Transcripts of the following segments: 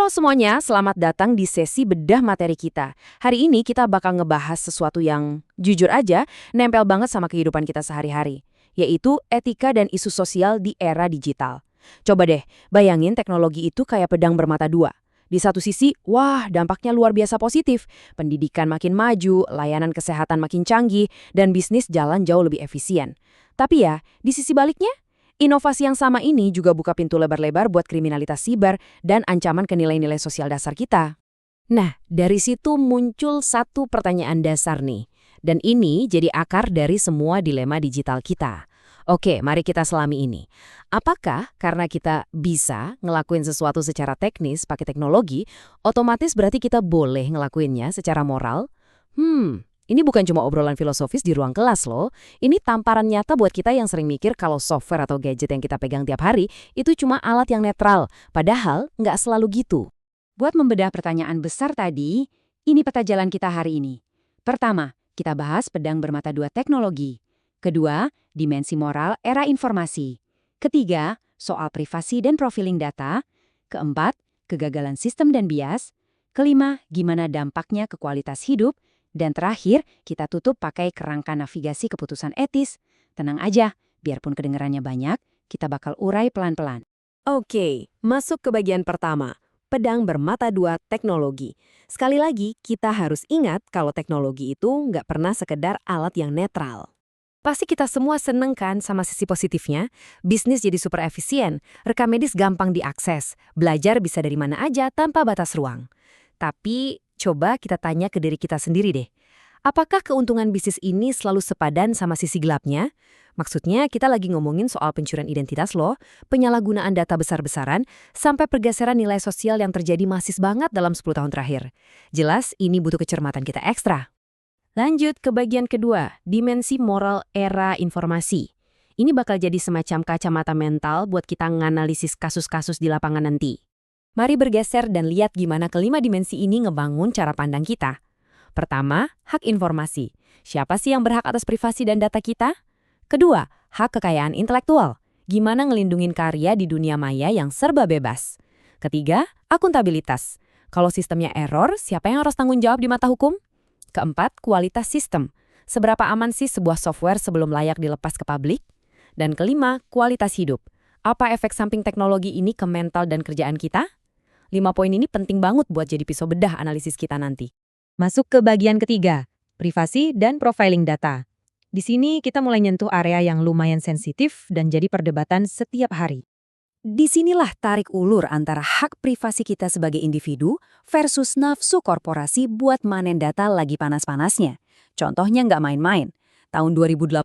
Halo semuanya, selamat datang di sesi bedah materi kita. Hari ini kita bakal ngebahas sesuatu yang, jujur aja, nempel banget sama kehidupan kita sehari-hari, yaitu etika dan isu sosial di era digital. Coba deh, bayangin teknologi itu kayak pedang bermata dua. Di satu sisi, wah dampaknya luar biasa positif. Pendidikan makin maju, layanan kesehatan makin canggih, dan bisnis jalan jauh lebih efisien. Tapi ya, di sisi baliknya, inovasi yang sama ini juga buka pintu lebar-lebar buat kriminalitas siber dan ancaman ke nilai-nilai sosial dasar kita. Nah, dari situ muncul satu pertanyaan dasar nih. Dan ini jadi akar dari semua dilema digital kita. Oke, mari kita selami ini. Apakah karena kita bisa ngelakuin sesuatu secara teknis pakai teknologi, otomatis berarti kita boleh ngelakuinnya secara moral? Ini bukan cuma obrolan filosofis di ruang kelas loh. Ini tamparan nyata buat kita yang sering mikir kalau software atau gadget yang kita pegang tiap hari itu cuma alat yang netral. Padahal nggak selalu gitu. Buat membedah pertanyaan besar tadi, ini peta jalan kita hari ini. Pertama, kita bahas pedang bermata dua teknologi. Kedua, dimensi moral era informasi. Ketiga, soal privasi dan profiling data. Keempat, kegagalan sistem dan bias. Kelima, gimana dampaknya ke kualitas hidup. Dan terakhir, kita tutup pakai kerangka navigasi keputusan etis. Tenang aja, biarpun kedengarannya banyak, kita bakal urai pelan-pelan. Oke, masuk ke bagian pertama. Pedang bermata dua teknologi. Sekali lagi, kita harus ingat kalau teknologi itu nggak pernah sekedar alat yang netral. Pasti kita semua seneng kan sama sisi positifnya? Bisnis jadi super efisien, rekam medis gampang diakses, belajar bisa dari mana aja tanpa batas ruang. Tapi coba kita tanya ke diri kita sendiri deh. Apakah keuntungan bisnis ini selalu sepadan sama sisi gelapnya? Maksudnya kita lagi ngomongin soal pencurian identitas loh, penyalahgunaan data besar-besaran, sampai pergeseran nilai sosial yang terjadi masis banget dalam 10 tahun terakhir. Jelas ini butuh kecermatan kita ekstra. Lanjut ke bagian kedua, dimensi moral era informasi. Ini bakal jadi semacam kacamata mental buat kita nganalisis kasus-kasus di lapangan nanti. Mari bergeser dan lihat gimana kelima dimensi ini ngebangun cara pandang kita. Pertama, hak informasi. Siapa sih yang berhak atas privasi dan data kita? Kedua, hak kekayaan intelektual. Gimana ngelindungin karya di dunia maya yang serba bebas? Ketiga, akuntabilitas. Kalau sistemnya error, siapa yang harus tanggung jawab di mata hukum? Keempat, kualitas sistem. Seberapa aman sih sebuah software sebelum layak dilepas ke publik? Dan kelima, kualitas hidup. Apa efek samping teknologi ini ke mental dan kerjaan kita? 5 poin ini penting banget buat jadi pisau bedah analisis kita nanti. Masuk ke bagian ketiga, privasi dan profiling data. Di sini kita mulai nyentuh area yang lumayan sensitif dan jadi perdebatan setiap hari. Disinilah tarik ulur antara hak privasi kita sebagai individu versus nafsu korporasi buat manen data lagi panas-panasnya. Contohnya nggak main-main. Tahun 2018,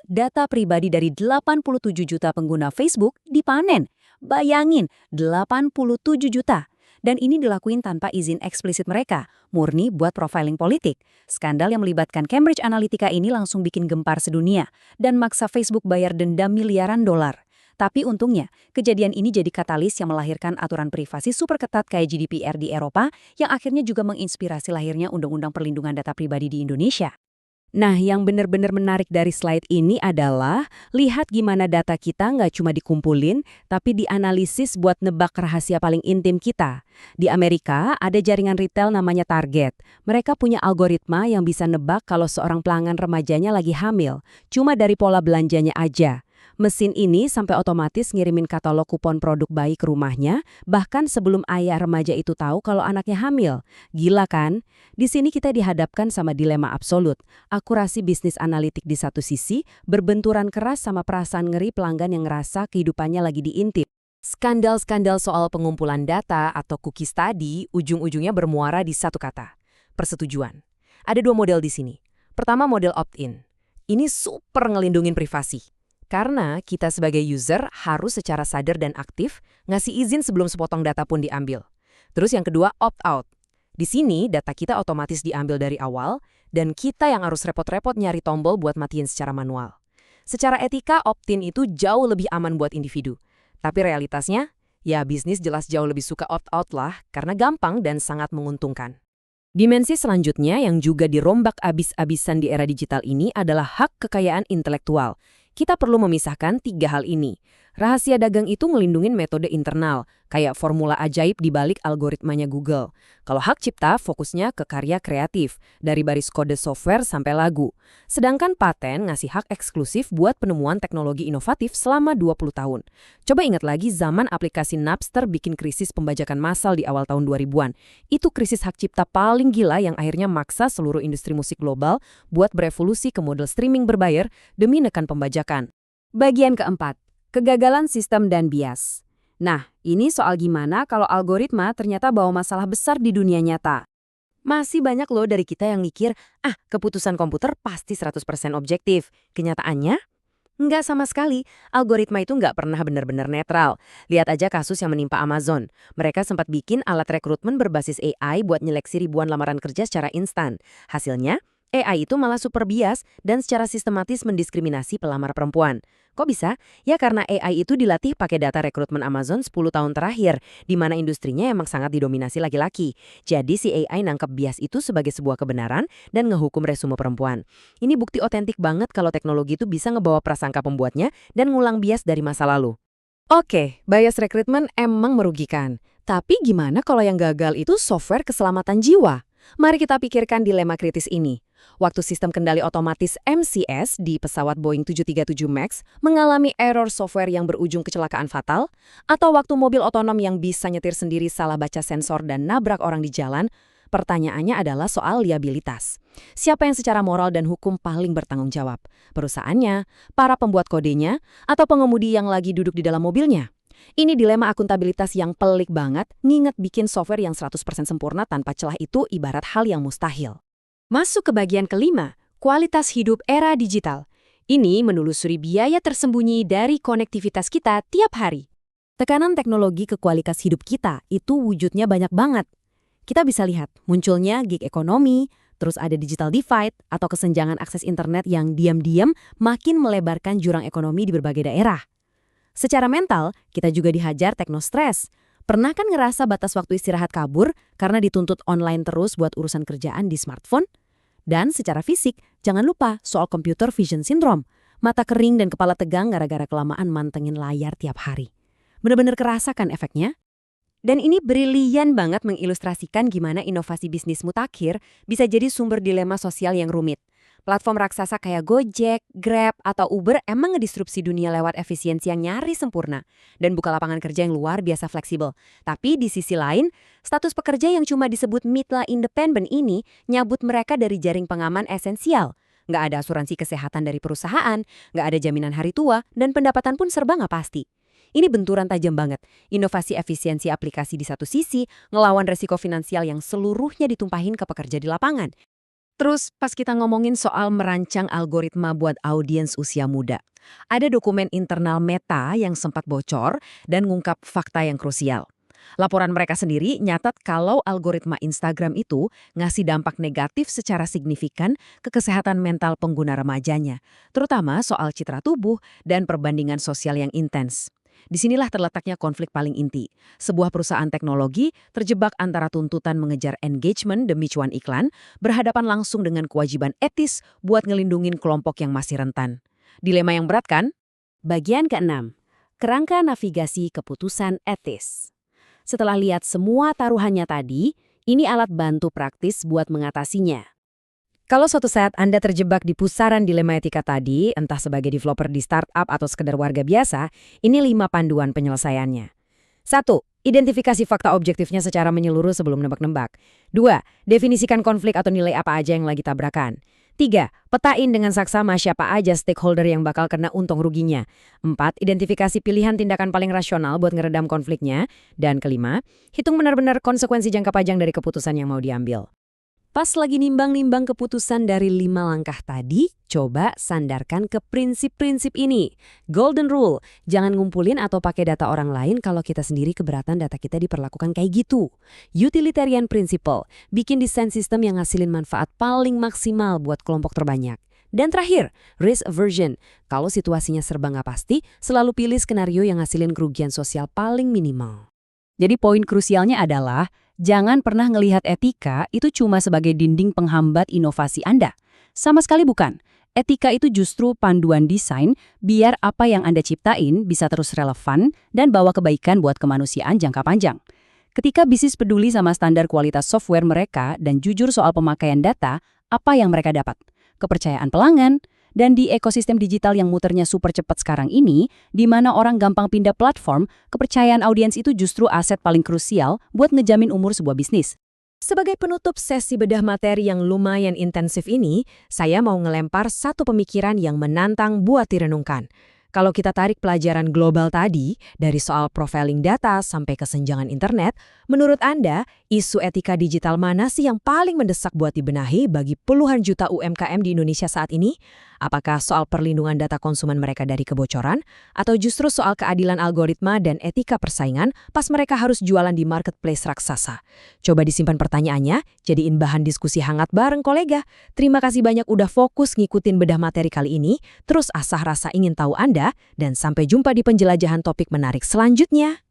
data pribadi dari 87 juta pengguna Facebook dipanen. Bayangin, 87 juta. Dan ini dilakuin tanpa izin eksplisit mereka, murni buat profiling politik. Skandal yang melibatkan Cambridge Analytica ini langsung bikin gempar sedunia dan maksa Facebook bayar denda miliaran dolar. Tapi untungnya, kejadian ini jadi katalis yang melahirkan aturan privasi super ketat kayak GDPR di Eropa yang akhirnya juga menginspirasi lahirnya Undang-Undang Perlindungan Data Pribadi di Indonesia. Nah, yang benar-benar menarik dari slide ini adalah lihat gimana data kita nggak cuma dikumpulin, tapi dianalisis buat nebak rahasia paling intim kita. Di Amerika, ada jaringan retail namanya Target. Mereka punya algoritma yang bisa nebak kalau seorang pelanggan remajanya lagi hamil, cuma dari pola belanjanya aja. Mesin ini sampai otomatis ngirimin katalog kupon produk bayi ke rumahnya, bahkan sebelum ayah remaja itu tahu kalau anaknya hamil. Gila kan? Di sini kita dihadapkan sama dilema absolut. Akurasi bisnis analitik di satu sisi, berbenturan keras sama perasaan ngeri pelanggan yang ngerasa kehidupannya lagi diintip. Skandal-skandal soal pengumpulan data atau cookies tadi, ujung-ujungnya bermuara di satu kata, persetujuan. Ada 2 model di sini. Pertama, model opt-in. Ini super ngelindungin privasi. Karena kita sebagai user harus secara sadar dan aktif ngasih izin sebelum sepotong data pun diambil. Terus yang kedua, opt-out. Di sini data kita otomatis diambil dari awal dan kita yang harus repot-repot nyari tombol buat matiin secara manual. Secara etika, opt-in itu jauh lebih aman buat individu. Tapi realitasnya, ya bisnis jelas jauh lebih suka opt-out lah karena gampang dan sangat menguntungkan. Dimensi selanjutnya yang juga dirombak abis-abisan di era digital ini adalah hak kekayaan intelektual. Kita perlu memisahkan 3 hal ini. Rahasia dagang itu ngelindungin metode internal, kayak formula ajaib di balik algoritmanya Google. Kalau hak cipta fokusnya ke karya kreatif, dari baris kode software sampai lagu. Sedangkan paten ngasih hak eksklusif buat penemuan teknologi inovatif selama 20 tahun. Coba ingat lagi zaman aplikasi Napster bikin krisis pembajakan massal di awal tahun 2000-an. Itu krisis hak cipta paling gila yang akhirnya maksa seluruh industri musik global buat berevolusi ke model streaming berbayar demi nekan pembajakan. Bagian keempat. Kegagalan sistem dan bias. Nah, ini soal gimana kalau algoritma ternyata bawa masalah besar di dunia nyata. Masih banyak loh dari kita yang mikir, keputusan komputer pasti 100% objektif. Kenyataannya, nggak sama sekali. Algoritma itu nggak pernah benar-benar netral. Lihat aja kasus yang menimpa Amazon. Mereka sempat bikin alat rekrutmen berbasis AI buat nyeleksi ribuan lamaran kerja secara instan. Hasilnya, AI itu malah super bias dan secara sistematis mendiskriminasi pelamar perempuan. Kok bisa? Ya karena AI itu dilatih pakai data rekrutmen Amazon 10 tahun terakhir, di mana industrinya emang sangat didominasi laki-laki. Jadi si AI nangkep bias itu sebagai sebuah kebenaran dan ngehukum resume perempuan. Ini bukti otentik banget kalau teknologi itu bisa ngebawa prasangka pembuatnya dan ngulang bias dari masa lalu. Oke, bias rekrutmen emang merugikan. Tapi gimana kalau yang gagal itu software keselamatan jiwa? Mari kita pikirkan dilema kritis ini. Waktu sistem kendali otomatis MCS di pesawat Boeing 737 MAX mengalami error software yang berujung kecelakaan fatal, atau waktu mobil otonom yang bisa nyetir sendiri salah baca sensor dan nabrak orang di jalan, pertanyaannya adalah soal liabilitas. Siapa yang secara moral dan hukum paling bertanggung jawab? Perusahaannya, para pembuat kodenya, atau pengemudi yang lagi duduk di dalam mobilnya? Ini dilema akuntabilitas yang pelik banget, nginget bikin software yang 100% sempurna tanpa celah itu ibarat hal yang mustahil. Masuk ke bagian kelima, kualitas hidup era digital. Ini menelusuri biaya tersembunyi dari konektivitas kita tiap hari. Tekanan teknologi ke kualitas hidup kita itu wujudnya banyak banget. Kita bisa lihat munculnya gig ekonomi, terus ada digital divide atau kesenjangan akses internet yang diam-diam makin melebarkan jurang ekonomi di berbagai daerah. Secara mental, kita juga dihajar teknostres. Pernah kan ngerasa batas waktu istirahat kabur karena dituntut online terus buat urusan kerjaan di smartphone? Dan secara fisik, jangan lupa soal computer vision syndrome. Mata kering dan kepala tegang gara-gara kelamaan mantengin layar tiap hari. Bener-bener kerasa kan efeknya? Dan ini brilian banget mengilustrasikan gimana inovasi bisnis mutakhir bisa jadi sumber dilema sosial yang rumit. Platform raksasa kayak Gojek, Grab, atau Uber emang ngedisrupsi dunia lewat efisiensi yang nyaris sempurna dan buka lapangan kerja yang luar biasa fleksibel. Tapi di sisi lain, status pekerja yang cuma disebut mitra independen ini nyabut mereka dari jaring pengaman esensial. Nggak ada asuransi kesehatan dari perusahaan, nggak ada jaminan hari tua, dan pendapatan pun serba nggak pasti. Ini benturan tajam banget. Inovasi efisiensi aplikasi di satu sisi, ngelawan resiko finansial yang seluruhnya ditumpahin ke pekerja di lapangan. Terus pas kita ngomongin soal merancang algoritma buat audiens usia muda, ada dokumen internal Meta yang sempat bocor dan ngungkap fakta yang krusial. Laporan mereka sendiri nyatat kalau algoritma Instagram itu ngasih dampak negatif secara signifikan ke kesehatan mental pengguna remajanya, terutama soal citra tubuh dan perbandingan sosial yang intens. Disinilah terletaknya konflik paling inti. Sebuah perusahaan teknologi terjebak antara tuntutan mengejar engagement demi cuan iklan, berhadapan langsung dengan kewajiban etis buat ngelindungin kelompok yang masih rentan. Dilema yang berat kan? Bagian ke-6. Kerangka navigasi keputusan etis. Setelah lihat semua taruhannya tadi, ini alat bantu praktis buat mengatasinya. Kalau suatu saat Anda terjebak di pusaran dilema etika tadi, entah sebagai developer di startup atau sekedar warga biasa, ini 5 panduan penyelesaiannya. 1. Identifikasi fakta objektifnya secara menyeluruh sebelum nebak-nebak. 2. Definisikan konflik atau nilai apa aja yang lagi tabrakan. 3. Petain dengan saksama siapa aja stakeholder yang bakal kena untung ruginya. 4. Identifikasi pilihan tindakan paling rasional buat ngeredam konfliknya. Dan kelima, hitung benar-benar konsekuensi jangka panjang dari keputusan yang mau diambil. Pas lagi nimbang-nimbang keputusan dari 5 langkah tadi, coba sandarkan ke prinsip-prinsip ini. Golden Rule, jangan ngumpulin atau pakai data orang lain kalau kita sendiri keberatan data kita diperlakukan kayak gitu. Utilitarian Principle, bikin desain sistem yang ngasilin manfaat paling maksimal buat kelompok terbanyak. Dan terakhir, Risk Aversion, kalau situasinya serba nggak pasti, selalu pilih skenario yang ngasilin kerugian sosial paling minimal. Jadi poin krusialnya adalah, jangan pernah ngelihat etika itu cuma sebagai dinding penghambat inovasi Anda. Sama sekali bukan. Etika itu justru panduan desain biar apa yang Anda ciptain bisa terus relevan dan bawa kebaikan buat kemanusiaan jangka panjang. Ketika bisnis peduli sama standar kualitas software mereka dan jujur soal pemakaian data, apa yang mereka dapat? Kepercayaan pelanggan. Dan di ekosistem digital yang muternya super cepat sekarang ini, di mana orang gampang pindah platform, kepercayaan audiens itu justru aset paling krusial buat ngejamin umur sebuah bisnis. Sebagai penutup sesi bedah materi yang lumayan intensif ini, saya mau ngelempar satu pemikiran yang menantang buat direnungkan. Kalau kita tarik pelajaran global tadi, dari soal profiling data sampai kesenjangan internet, menurut Anda, isu etika digital mana sih yang paling mendesak buat dibenahi bagi puluhan juta UMKM di Indonesia saat ini? Apakah soal perlindungan data konsumen mereka dari kebocoran? Atau justru soal keadilan algoritma dan etika persaingan pas mereka harus jualan di marketplace raksasa? Coba disimpan pertanyaannya, jadiin bahan diskusi hangat bareng kolega. Terima kasih banyak udah fokus ngikutin bedah materi kali ini, terus asah rasa ingin tahu Anda, dan sampai jumpa di penjelajahan topik menarik selanjutnya.